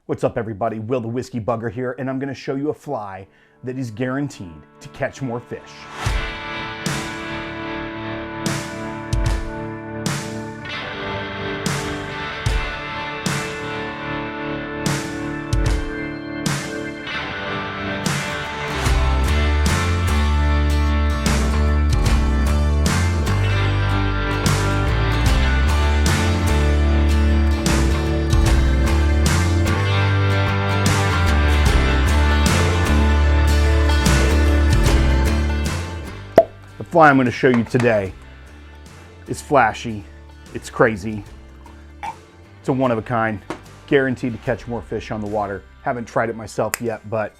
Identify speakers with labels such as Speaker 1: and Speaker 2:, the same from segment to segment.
Speaker 1: What's up everybody, Will the Whiskey Bugger here, and I'm going to show you a fly that is guaranteed to catch more fish. The fly I'm going to show you today is flashy, it's crazy, it's a one of a kind, guaranteed to catch more fish on the water. Haven't tried it myself yet, but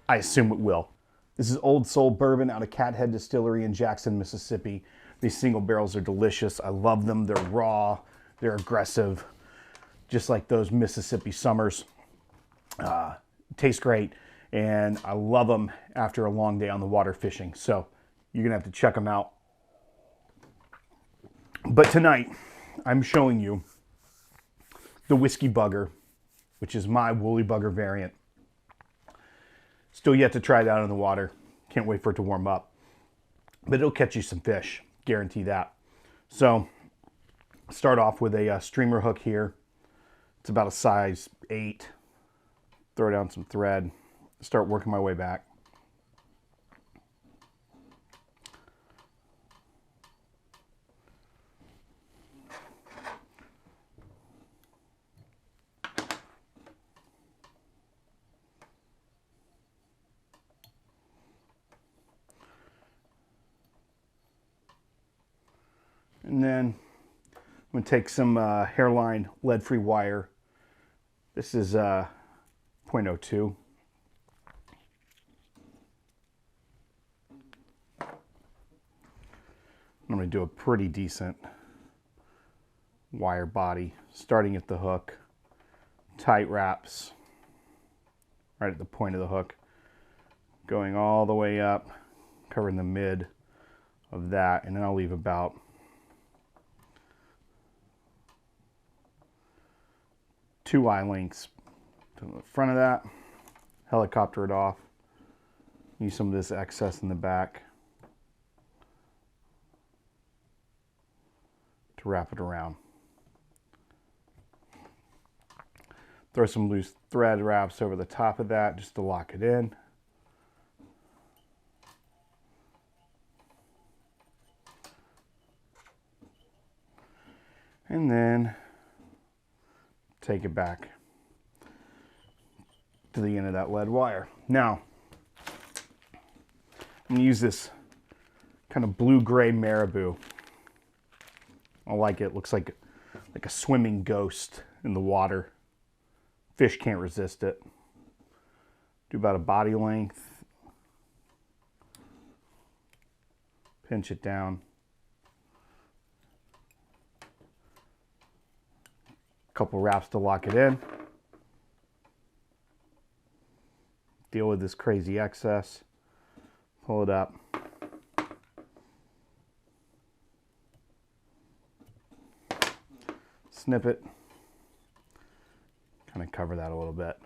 Speaker 1: I assume it will. This is Old Soul Bourbon out of Cathead Distillery in Jackson, Mississippi. These single barrels are delicious. I love them. They're raw, they're aggressive, just like those Mississippi summers. Taste great, and I love them after a long day on the water fishing. So you're gonna have to check them out. But tonight, I'm showing you the Whiskey Bugger, which is my Woolly Bugger variant. Still yet to try it out in the water. Can't wait for it to warm up. But it'll catch you some fish, guarantee that. So, start off with a streamer hook here. It's about a size 8. Throw down some thread. Start working my way back. And then I'm going to take some hairline lead-free wire. This is 0.02. I'm going to do a pretty decent wire body, starting at the hook, tight wraps right at the point of the hook, going all the way up, covering the mid of that, and then I'll leave about 2 eye lengths to the front of that, helicopter it off, use some of this excess in the back to wrap it around. Throw some loose thread wraps over the top of that just to lock it in. And then take it back to the end of that lead wire. Now, I'm going to use this kind of blue-gray marabou. I like it. Looks like a swimming ghost in the water. Fish can't resist it. Do about a body length. Pinch it down. Couple wraps to lock it in. Deal with this crazy excess. Pull it up. Snip it. Kind of cover that a little bit.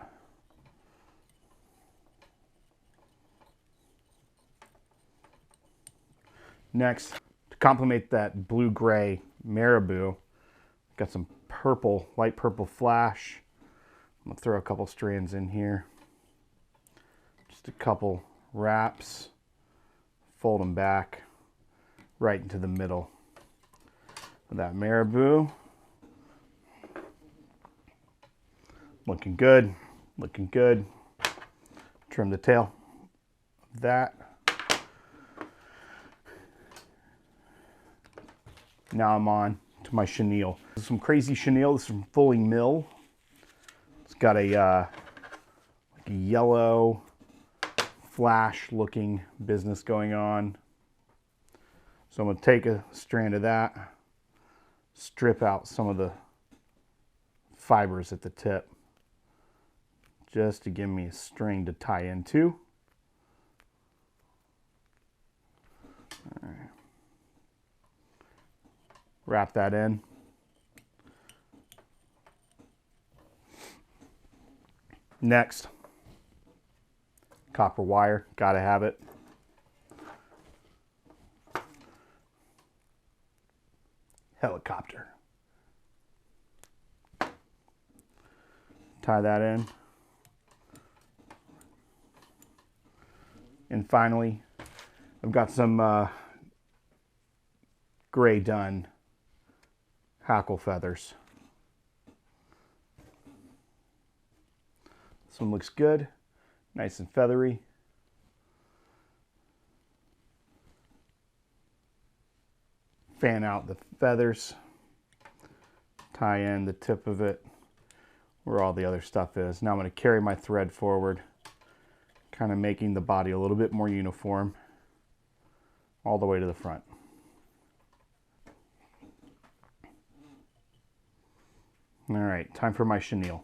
Speaker 1: Next, to complement that blue-gray marabou, got some purple, light purple flash. I'm gonna throw a couple strands in here. Just a couple wraps. Fold them back right into the middle of that marabou. Looking good, looking good. Trim the tail of that. Now I'm on to my chenille. This is some crazy chenille. This is from Fully Mill. It's got a like a yellow flash looking business going on. So I'm going to take a strand of that, strip out some of the fibers at the tip just to give me a string to tie into. All right. Wrap that in. Next, copper wire, gotta have it. Helicopter. Tie that in. And finally, I've got some gray done hackle feathers. This one looks good, nice and feathery. Fan out the feathers, tie in the tip of it where all the other stuff is. Now I'm going to carry my thread forward, kind of making the body a little bit more uniform all the way to the front. All right, time for my chenille.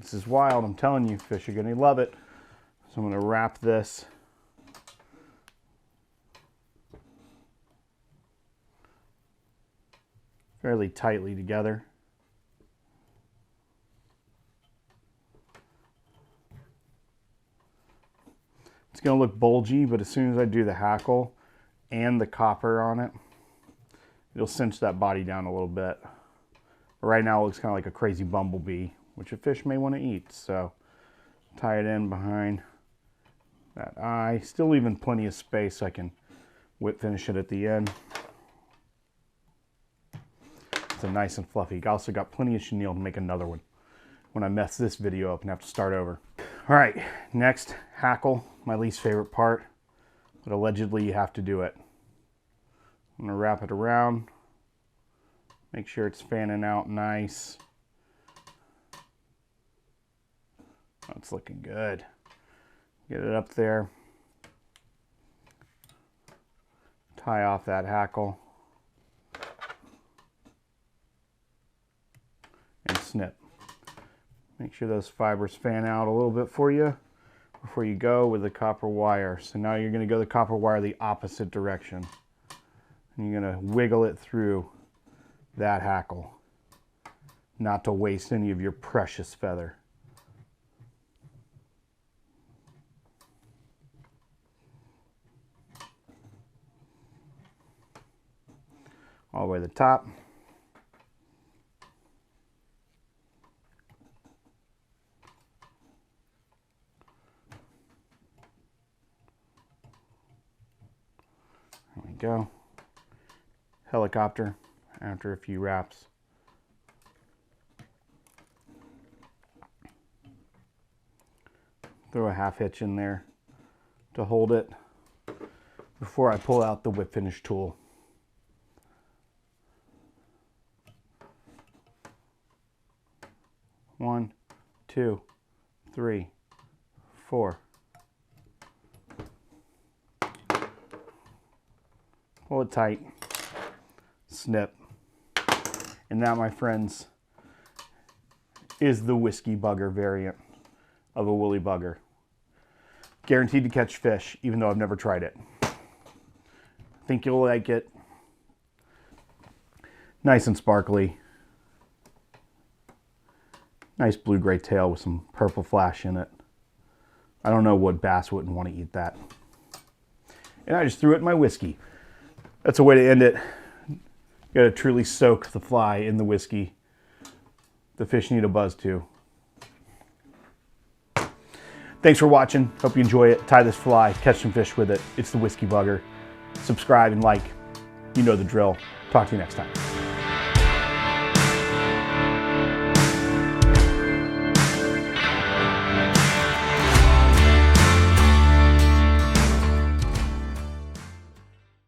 Speaker 1: This is wild, I'm telling you, fish are going to love it. So I'm going to wrap this fairly tightly together. It's going to look bulgy, but as soon as I do the hackle and the copper on it, it'll cinch that body down a little bit. But right now it looks kind of like a crazy bumblebee, which a fish may want to eat. So tie it in behind that eye, still leaving plenty of space so I can whip finish it at the end. It's a nice and fluffy. I also got plenty of chenille to make another one when I mess this video up and have to start over. All right, next, hackle, my least favorite part, but allegedly you have to do it. I'm gonna wrap it around, make sure it's fanning out nice. Oh, it's looking good. Get it up there. Tie off that hackle. And snip. Make sure those fibers fan out a little bit for you before you go with the copper wire. So now you're going to go the copper wire the opposite direction. And you're going to wiggle it through that hackle, not to waste any of your precious feather. All the way to the top. There we go. Helicopter after a few wraps. Throw a half hitch in there to hold it before I pull out the whip finish tool. One, two, three, four. Pull it tight, snip. And that, my friends, is the whiskey bugger variant of a woolly bugger. Guaranteed to catch fish, even though I've never tried it. Think you'll like it. Nice and sparkly. Nice blue-gray tail with some purple flash in it. I don't know what bass wouldn't want to eat that. And I just threw it in my whiskey. That's a way to end it. You gotta truly soak the fly in the whiskey. The fish need a buzz too. Thanks for watching. Hope you enjoy it. Tie this fly, catch some fish with it. It's the whiskey bugger. Subscribe and like. You know the drill. Talk to you next time.